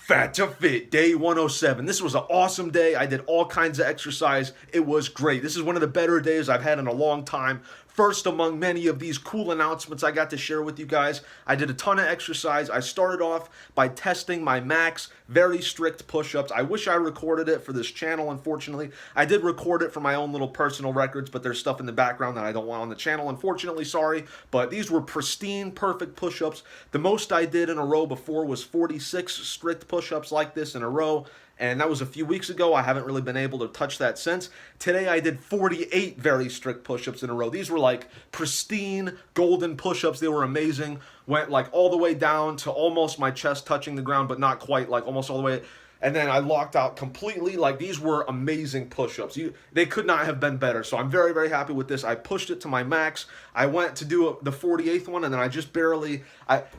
Fat to Fit, day 107. This was an awesome day. I did all kinds of exercise. It was great. This is one of the better days I've had in a long time. First among many of these cool announcements I got to share with you guys. I did a ton of exercise. I started off by testing my max, very strict push-ups. I wish I recorded it for this channel, unfortunately. I did record it for my own little personal records, but there's stuff in the background that I don't want on the channel, unfortunately, sorry. But these were pristine, perfect push-ups. The most I did in a row before was 46 strict push-ups like this in a row, and that was a few weeks ago. I haven't really been able to touch that since. Today I did 48 very strict push-ups in a row. These were like pristine golden push-ups. They were amazing. Went like all the way down to almost my chest touching the ground, but not quite, like almost all the way. And then I locked out completely. Like, these were amazing push-ups. They could not have been better. So I'm very, very happy with this. I pushed it to my max. I went to do the 48th one, and then I just barely,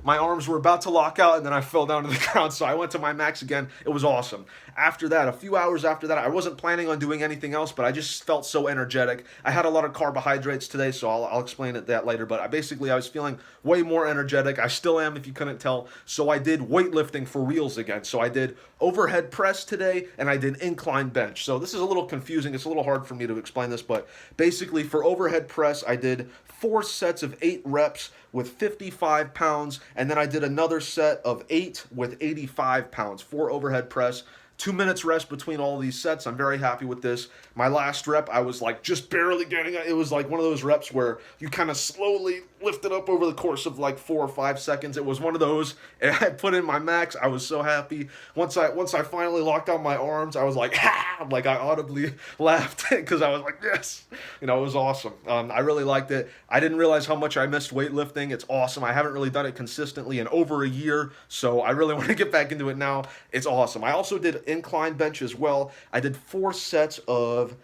my arms were about to lock out, and then I fell down to the ground. So I went to my max again. It was awesome. After that, a few hours after that, I wasn't planning on doing anything else, but I just felt so energetic. I had a lot of carbohydrates today, so I'll explain that later. But I was feeling way more energetic. I still am, if you couldn't tell. So I did weightlifting for reals again. So I did overhead press today, and I did incline bench. So this is a little confusing. It's a little hard for me to explain this, but basically for overhead press, I did 4 sets of 8 reps with 55 pounds, and then I did another set of 8 with 85 pounds for overhead press. 2 minutes rest between all these sets. I'm very happy with this. My last rep, I was like just barely getting it. It was like one of those reps where you kind of slowly lift it up over the course of like 4 or 5 seconds. It was one of those, and I put in my max. I was so happy. Once I finally locked out my arms, I was like, ha! Like, I audibly laughed because I was like, yes! You know, it was awesome. I really liked it. I didn't realize how much I missed weightlifting. It's awesome. I haven't really done it consistently in over a year, so I really want to get back into it now. It's awesome. I also did incline bench as well. I did 4 sets of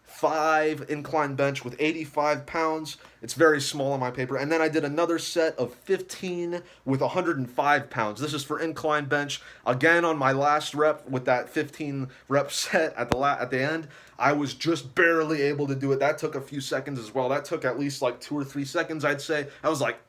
5 incline bench with 85 pounds. It's very small on my paper. And then I did another set of 15 with 105 pounds. This is for incline bench. Again, on my last rep with that 15 rep set at the end, I was just barely able to do it. That took a few seconds as well. That took at least like 2 or 3 seconds, I'd say. I was like,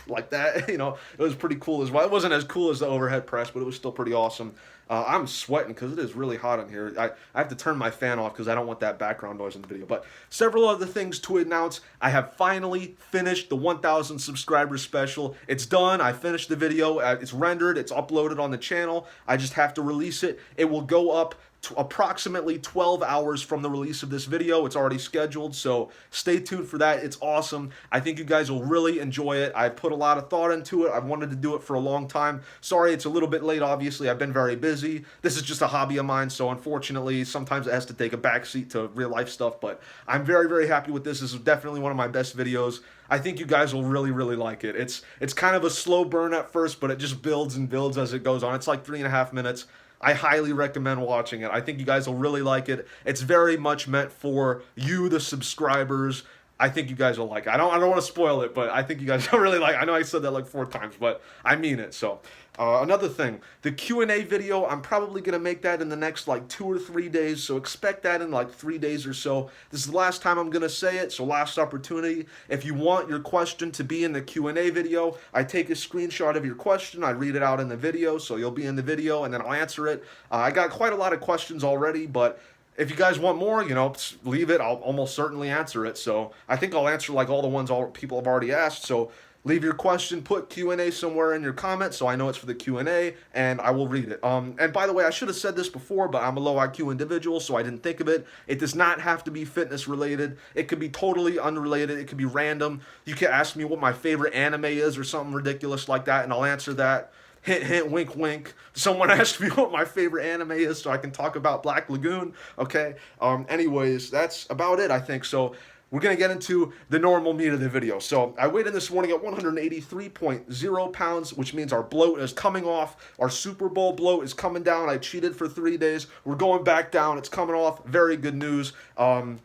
like that, you know, it was pretty cool as well. It wasn't as cool as the overhead press, but it was still pretty awesome. I'm sweating because it is really hot in here. I have to turn my fan off because I don't want that background noise in the video. But several other things to announce. I have finally finished the 1,000 subscribers special. It's done. I finished the video. It's rendered. It's uploaded on the channel. I just have to release it. It will go up approximately 12 hours from the release of this video. It's already scheduled, so stay tuned for that. It's awesome. I think you guys will really enjoy it. I've put a lot of thought into it. I've wanted to do it for a long time. Sorry, it's a little bit late, obviously. I've been very busy. This is just a hobby of mine, so unfortunately, sometimes it has to take a backseat to real life stuff, but I'm very, very happy with this. This is definitely one of my best videos. I think you guys will really, really like it. It's kind of a slow burn at first, but it just builds and builds as it goes on. It's like 3.5 minutes. I highly recommend watching it. I think you guys will really like it. It's very much meant for you, the subscribers. I think you guys will like it. I don't want to spoil it, but I think you guys will really like it. I know I said that like 4 times, but I mean it. So another thing, the Q&A video, I'm probably going to make that in the next like 2 or 3 days, so expect that in like 3 days or so. This is the last time I'm going to say it, so last opportunity. If you want your question to be in the Q&A video, I take a screenshot of your question, I read it out in the video, so you'll be in the video, and then I'll answer it. I got quite a lot of questions already, but if you guys want more, you know, leave it. I'll almost certainly answer it. So I think I'll answer like all the ones people have already asked. So leave your question, put Q&A somewhere in your comments so I know it's for the Q&A, and I will read it. And by the way, I should have said this before, but I'm a low IQ individual, so I didn't think of it. It does not have to be fitness related. It could be totally unrelated. It could be random. You can ask me what my favorite anime is or something ridiculous like that, and I'll answer that. Hint, hint, wink, wink. Someone asked me what my favorite anime is so I can talk about Black Lagoon, okay? Anyways, that's about it, I think. So we're going to get into the normal meat of the video. So I weighed in this morning at 183.0 pounds, which means our bloat is coming off. Our Super Bowl bloat is coming down. I cheated for 3 days. We're going back down. It's coming off. Very good news. I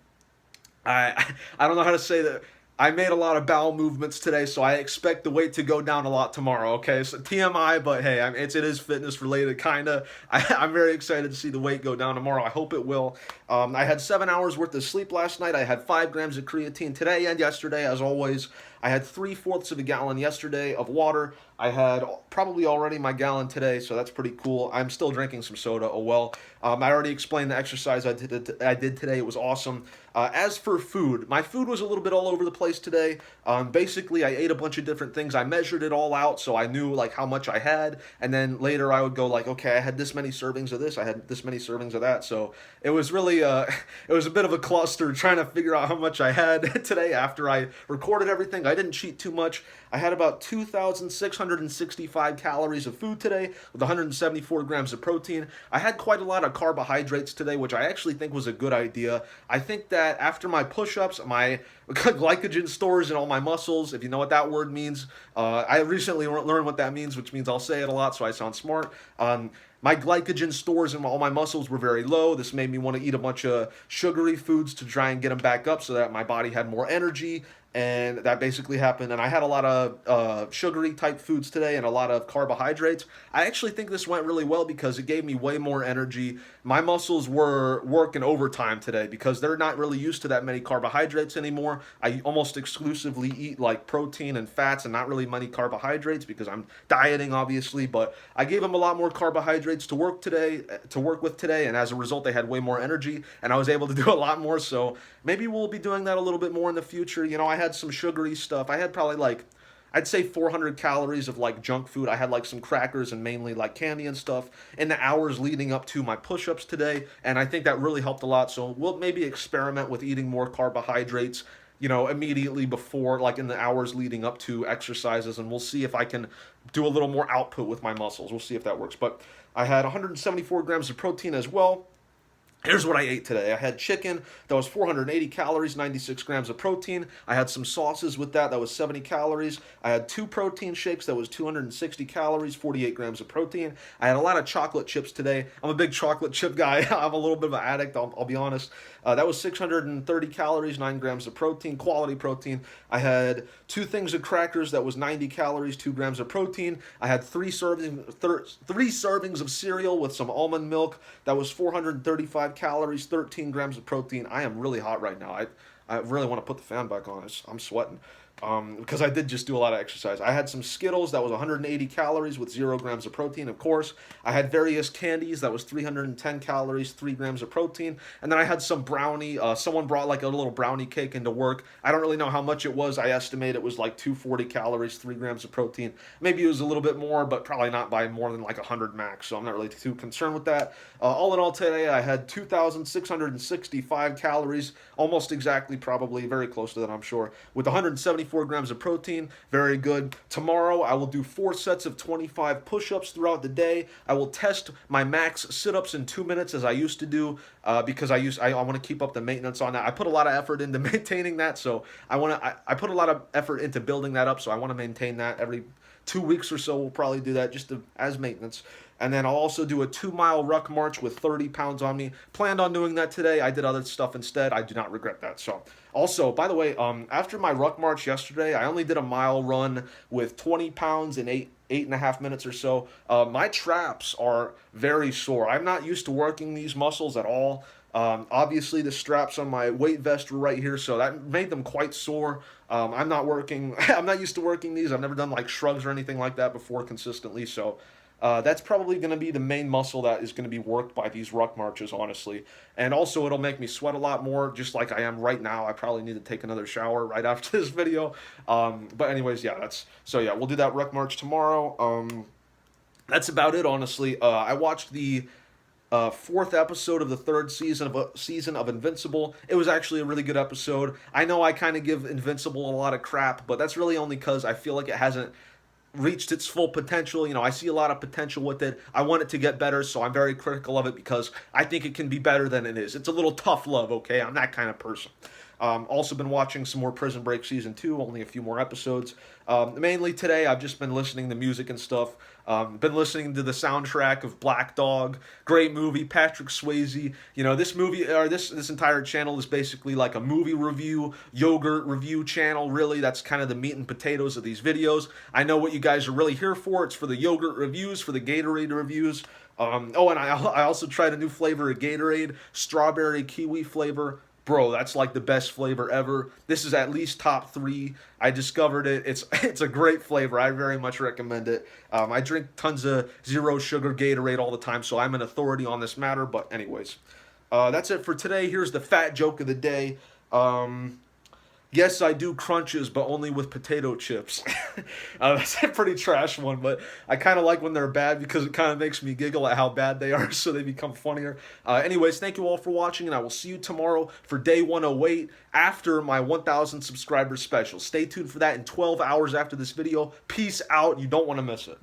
don't know how to say that. I made a lot of bowel movements today, so I expect the weight to go down a lot tomorrow, okay? So TMI, but hey, it is fitness related, kind of. I'm very excited to see the weight go down tomorrow. I hope it will. I had 7 hours worth of sleep last night. I had 5 grams of creatine today and yesterday, as always. I had 3/4 of a gallon yesterday of water. I had probably already my gallon today, so that's pretty cool. I'm still drinking some soda. Oh well. I already explained the exercise I did today. It was awesome. As for food, my food was a little bit all over the place today. Basically, I ate a bunch of different things. I measured it all out, so I knew like how much I had, and then later I would go like, okay, I had this many servings of this, I had this many servings of that. So it was really, it was a bit of a cluster trying to figure out how much I had today after I recorded everything. I didn't cheat too much. I had about 2,665 calories of food today with 174 grams of protein. I had quite a lot of carbohydrates today, which I actually think was a good idea. I think that after my push-ups, my glycogen stores in all my muscles, if you know what that word means, I recently learned what that means, which means I'll say it a lot so I sound smart. My glycogen stores in all my muscles were very low. This made me want to eat a bunch of sugary foods to try and get them back up so that my body had more energy. And that basically happened. And I had a lot of sugary type foods today and a lot of carbohydrates. I actually think this went really well because it gave me way more energy. My muscles were working overtime today because they're not really used to that many carbohydrates anymore. I almost exclusively eat like protein and fats and not really many carbohydrates because I'm dieting, obviously. But I gave them a lot more carbohydrates to work with today, and as a result, they had way more energy, and I was able to do a lot more. So maybe we'll be doing that a little bit more in the future. I had some sugary stuff. I had probably like, I'd say 400 calories of like junk food. I had like some crackers and mainly like candy and stuff in the hours leading up to my push-ups today, and I think that really helped a lot. So we'll maybe experiment with eating more carbohydrates, immediately before, like in the hours leading up to exercises, and we'll see if I can do a little more output with my muscles. We'll see if that works. But I had 174 grams of protein as well. Here's what I ate today. I had chicken that was 480 calories, 96 grams of protein. I had some sauces with that was 70 calories. I had 2 protein shakes that was 260 calories, 48 grams of protein. I had a lot of chocolate chips today. I'm a big chocolate chip guy. I'm a little bit of an addict, I'll be honest. That was 630 calories, 9 grams of protein, quality protein. I had 2 things of crackers that was 90 calories, 2 grams of protein. I had 3 servings of cereal with some almond milk that was 435 calories, 13 grams of protein. I am really hot right now. I really want to put the fan back on. I'm sweating. Because I did just do a lot of exercise. I had some Skittles that was 180 calories with 0 grams of protein, of course. I had various candies that was 310 calories, 3 grams of protein. And then I had some brownie. Someone brought like a little brownie cake into work. I don't really know how much it was. I estimate it was like 240 calories, 3 grams of protein. Maybe it was a little bit more, but probably not by more than like 100 max. So I'm not really too concerned with that. All in all today, I had 2,665 calories, almost exactly, probably very close to that, I'm sure, with 174 grams of protein. Very good. Tomorrow I will do 4 sets of 25 push-ups throughout the day. I will test my max sit-ups in 2 minutes as I used to do because I want to keep up the maintenance on that. I put a lot of effort into maintaining that, so I put a lot of effort into building that up, so I want to maintain that every 2 weeks or so. We'll probably do that just as maintenance. And then I'll also do a 2-mile ruck march with 30 pounds on me. Planned on doing that today. I did other stuff instead. I do not regret that. So, also, by the way, after my ruck march yesterday, I only did a mile run with 20 pounds in 8.5 minutes or so. My traps are very sore. I'm not used to working these muscles at all. Obviously, the straps on my weight vest were right here, so that made them quite sore. I'm not used to working these. I've never done like shrugs or anything like that before consistently, so that's probably going to be the main muscle that is going to be worked by these ruck marches, honestly. And also, it'll make me sweat a lot more, just like I am right now. I probably need to take another shower right after this video. But anyways, yeah, we'll do that ruck march tomorrow. That's about it, honestly. I watched the 4th episode of the 3rd season of Invincible. It was actually a really good episode. I know I kind of give Invincible a lot of crap, but that's really only because I feel like it hasn't reached its full potential. I see a lot of potential with it. I want it to get better, so I'm very critical of it because I think it can be better than it is. It's a little tough love, okay? I'm that kind of person. Also been watching some more Prison Break Season 2, only a few more episodes. Mainly today, I've just been listening to music and stuff. Been listening to the soundtrack of Black Dog. Great movie, Patrick Swayze. This movie, or this entire channel is basically like a movie review, yogurt review channel, really. That's kind of the meat and potatoes of these videos. I know what you guys are really here for. It's for the yogurt reviews, for the Gatorade reviews. And I also tried a new flavor of Gatorade, strawberry kiwi flavor. bro, that's like the best flavor ever. This is at least top three. I discovered it. It's a great flavor. I very much recommend it. I drink tons of zero sugar Gatorade all the time, so I'm an authority on this matter. But anyways, that's it for today. Here's the fat joke of the day. Yes, I do crunches, but only with potato chips. That's a pretty trash one, but I kind of like when they're bad because it kind of makes me giggle at how bad they are, so they become funnier. Anyways, thank you all for watching, and I will see you tomorrow for day 108 after my 1,000 subscribers special. Stay tuned for that in 12 hours after this video. Peace out. You don't want to miss it.